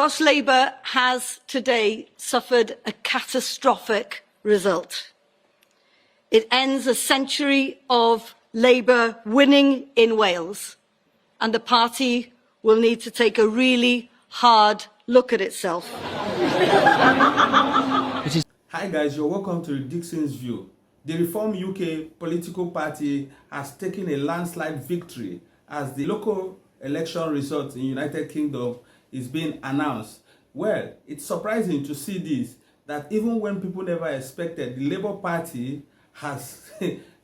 Whilst Labour has today suffered a catastrophic result, it ends a century of Labour winning in Wales, and the party will need to take a really hard look at itself. Hi guys, you're welcome to Dixon's View. The Reform UK political party has taken a landslide victory as the local election result in United Kingdom is being announced. Well, it's surprising to see this, that even when people never expected, the Labour Party has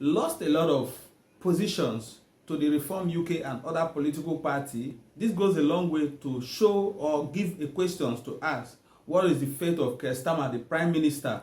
lost a lot of positions to the Reform UK and other political parties. This goes a long way to show or give a question to ask, what is the fate of Keir Starmer, the Prime Minister?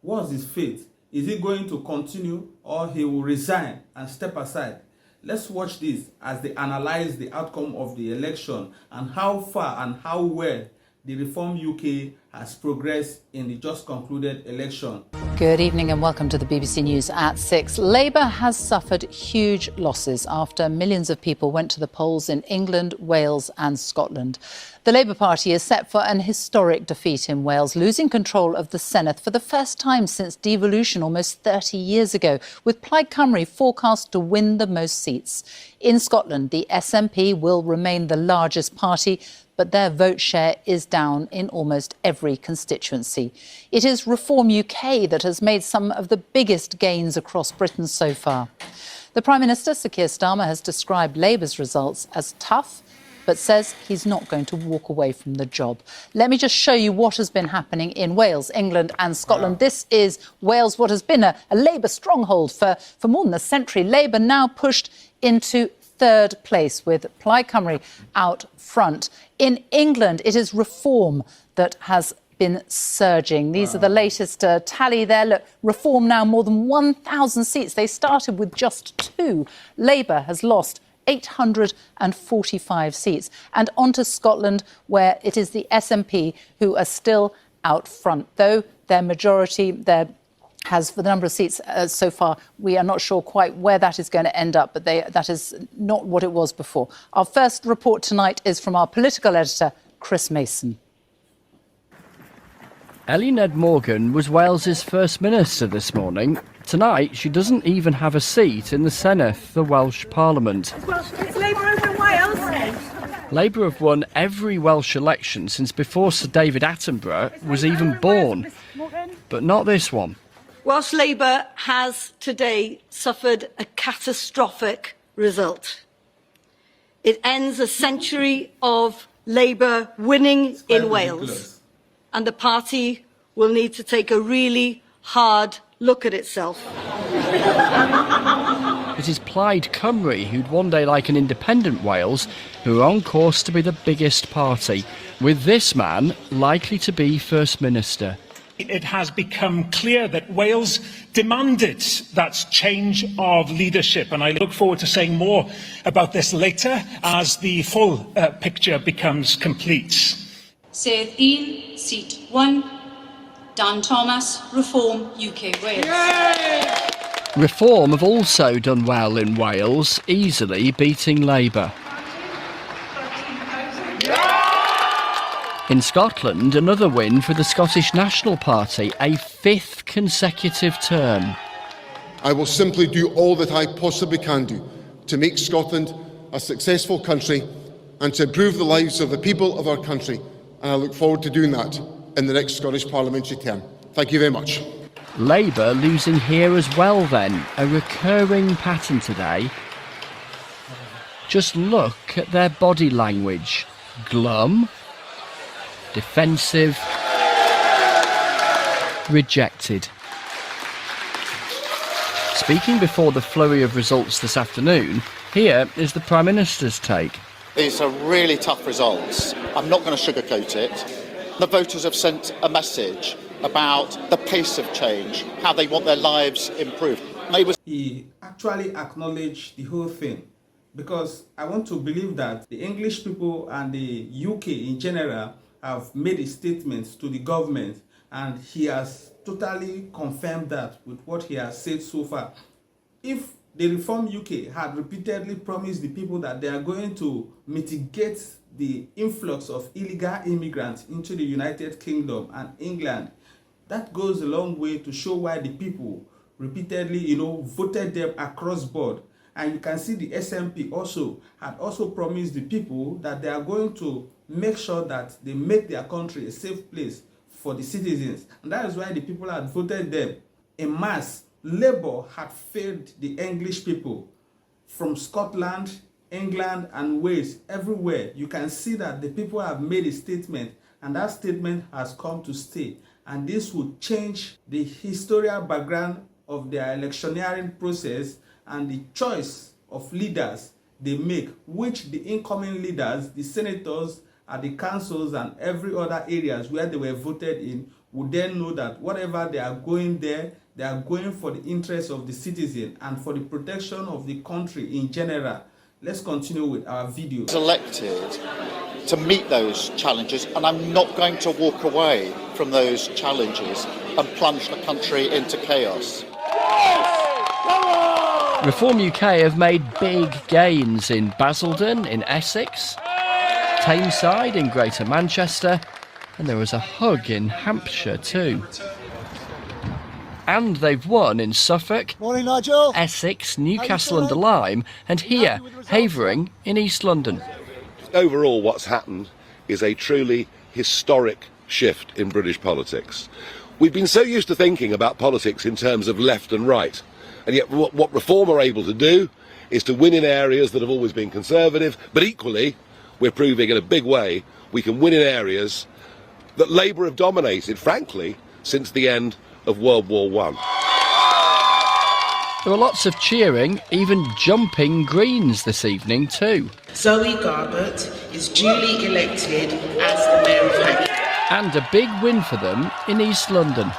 What's his fate? Is he going to continue or he will resign and step aside? Let's watch this as they analyze the outcome of the election and how far and how well the Reform UK has progressed in the just concluded election. Good evening and welcome to the BBC News at 6. Labour has suffered huge losses after millions of people went to the polls in England, Wales and Scotland. The Labour Party is set for an historic defeat in Wales, losing control of the Senedd for the first time since devolution almost 30 years ago, with Plaid Cymru forecast to win the most seats. In Scotland, the SNP will remain the largest party, but their vote share is down in almost every constituency. It is Reform UK that has made some of the biggest gains across Britain so far. The Prime Minister, Sir Keir Starmer, has described Labour's results as tough, but says he's not going to walk away from the job. Let me just show you what has been happening in Wales, England and Scotland. This is Wales, what has been a Labour stronghold for more than a century. Labour now pushed into third place with Plaid Cymru out front. In England, it is Reform that has been surging. These are the latest tally there. Look, Reform now more than 1,000 seats. They started with just 2. Labour has lost 845 seats. And on to Scotland, where it is the SNP who are still out front, though their majority, has for the number of seats so far, we are not sure quite where that is going to end up, but that is not what it was before. Our first report tonight is from our political editor, Chris Mason. Ellie Ned Morgan was Wales's First Minister this morning. Tonight, she doesn't even have a seat in the Senedd, the Welsh Parliament. It's Labour over in Wales. Labour have won every Welsh election since before Sir David Attenborough was even born, but not this one. Whilst Labour has today suffered a catastrophic result, it ends a century of Labour winning in Wales, and the party will need to take a really hard look at itself. It is Plaid Cymru, who'd one day like an independent Wales, who are on course to be the biggest party, with this man likely to be First Minister. It has become clear that Wales demanded that change of leadership, and I look forward to saying more about this later as the full picture becomes complete. Sef un seat 1, Dan Thomas, Reform UK Wales. Yay! Reform have also done well in Wales, easily beating Labour. In Scotland, another win for the Scottish National Party, a 5th consecutive term. I will simply do all that I possibly can do to make Scotland a successful country and to improve the lives of the people of our country, and I look forward to doing that in the next Scottish parliamentary term. Thank you very much. Labour losing here as well then, a recurring pattern today. Just look at their body language. Glum, defensive, rejected. Speaking before the flurry of results this afternoon, here is the Prime Minister's take. These are really tough results. I'm not going to sugarcoat it. The voters have sent a message about the pace of change, how they want their lives improved. He actually acknowledged the whole thing, because I want to believe that the English people and the UK in general have made a statement to the government, and he has totally confirmed that with what he has said so far. If the Reform UK had repeatedly promised the people that they are going to mitigate the influx of illegal immigrants into the United Kingdom and England, that goes a long way to show why the people repeatedly, voted them across board. And you can see the SNP had also promised the people that they are going to make sure that they make their country a safe place for the citizens. And that is why the people had voted them en masse. Labour had failed the English people from Scotland, England, and Wales. Everywhere you can see that the people have made a statement, and that statement has come to stay. And this would change the historical background of their electioneering process and the choice of leaders they make, which the incoming leaders, the senators at the councils and every other areas where they were voted in, would then know that whatever they are going there, they are going for the interests of the citizen and for the protection of the country in general. Let's continue with our video. Elected to meet those challenges, and I'm not going to walk away from those challenges and plunge the country into chaos. Reform UK have made big gains in Basildon, in Essex, Tameside in Greater Manchester, and there was a hug in Hampshire too. And they've won in Suffolk, Morning, Nigel. Essex, Newcastle under Lyme, and here, Havering in East London. Overall, what's happened is a truly historic shift in British politics. We've been so used to thinking about politics in terms of left and right, and yet what Reform are able to do is to win in areas that have always been conservative, but equally, we're proving in a big way we can win in areas that Labour have dominated, frankly, since the end of World War I. There were lots of cheering, even jumping Greens this evening too. Zoe Garbett is duly elected as the Mayor of Hackney. And a big win for them in East London.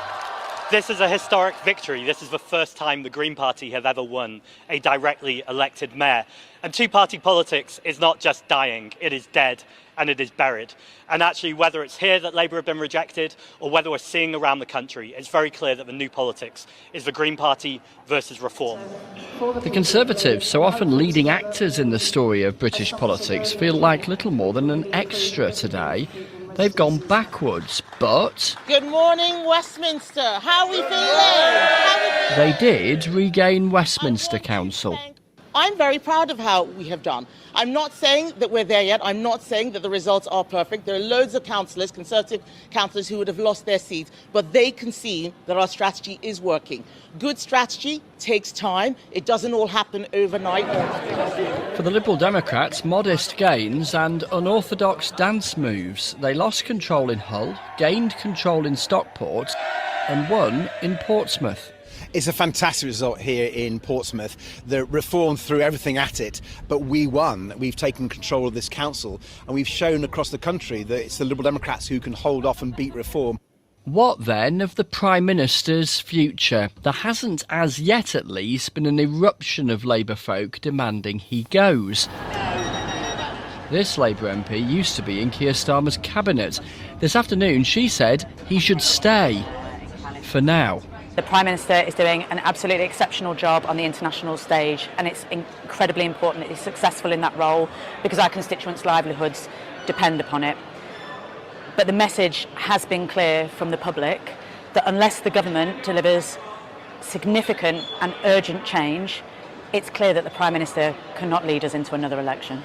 This is a historic victory. This is the first time the Green Party have ever won a directly elected mayor. And two-party politics is not just dying, it is dead and it is buried. And actually, whether it's here that Labour have been rejected or whether we're seeing around the country, it's very clear that the new politics is the Green Party versus Reform. The Conservatives, so often leading actors in the story of British politics, feel like little more than an extra today. They've gone backwards, but... Good morning, Westminster. How are we feeling? They did regain Westminster Council. I'm very proud of how we have done. I'm not saying that we're there yet. I'm not saying that the results are perfect. There are loads of councillors, Conservative councillors, who would have lost their seats, but they can see that our strategy is working. Good strategy takes time. It doesn't all happen overnight. For the Liberal Democrats, modest gains and unorthodox dance moves. They lost control in Hull, gained control in Stockport and won in Portsmouth. It's a fantastic result here in Portsmouth. The Reform threw everything at it, but we won. We've taken control of this council, and we've shown across the country that it's the Liberal Democrats who can hold off and beat Reform. What then of the Prime Minister's future? There hasn't, as yet at least, been an eruption of Labour folk demanding he goes. This Labour MP used to be in Keir Starmer's cabinet. This afternoon she said he should stay. For now. The Prime Minister is doing an absolutely exceptional job on the international stage, and it's incredibly important that he's successful in that role because our constituents' livelihoods depend upon it. But the message has been clear from the public that unless the government delivers significant and urgent change, it's clear that the Prime Minister cannot lead us into another election.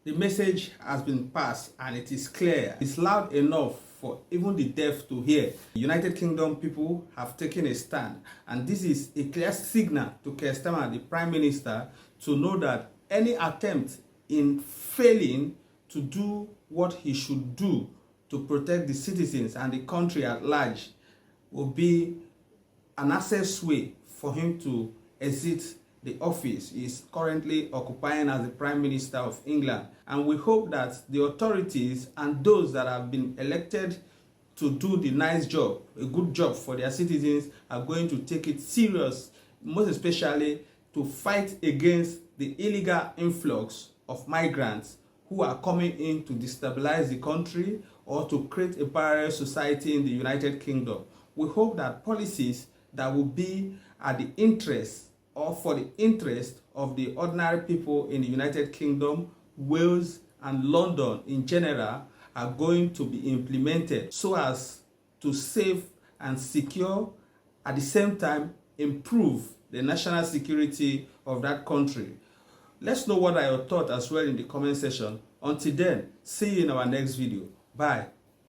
The message has been passed and it is clear. It's loud enough for even the deaf to hear. The United Kingdom people have taken a stand, and this is a clear signal to Keir Starmer, the Prime Minister, to know that any attempt in failing to do what he should do to protect the citizens and the country at large will be an access way for him to exit the office he is currently occupying as the Prime Minister of England. And we hope that the authorities and those that have been elected to do the nice job, a good job for their citizens, are going to take it serious, most especially to fight against the illegal influx of migrants who are coming in to destabilize the country or to create a parallel society in the United Kingdom. We hope that policies that will be at the interest or for the interest of the ordinary people in the United Kingdom Wales, and London in general are going to be implemented so as to save and secure, at the same time improve the national security of that country. Let's know what are your thoughts as well in the comment section. Until then, see you in our next video. Bye.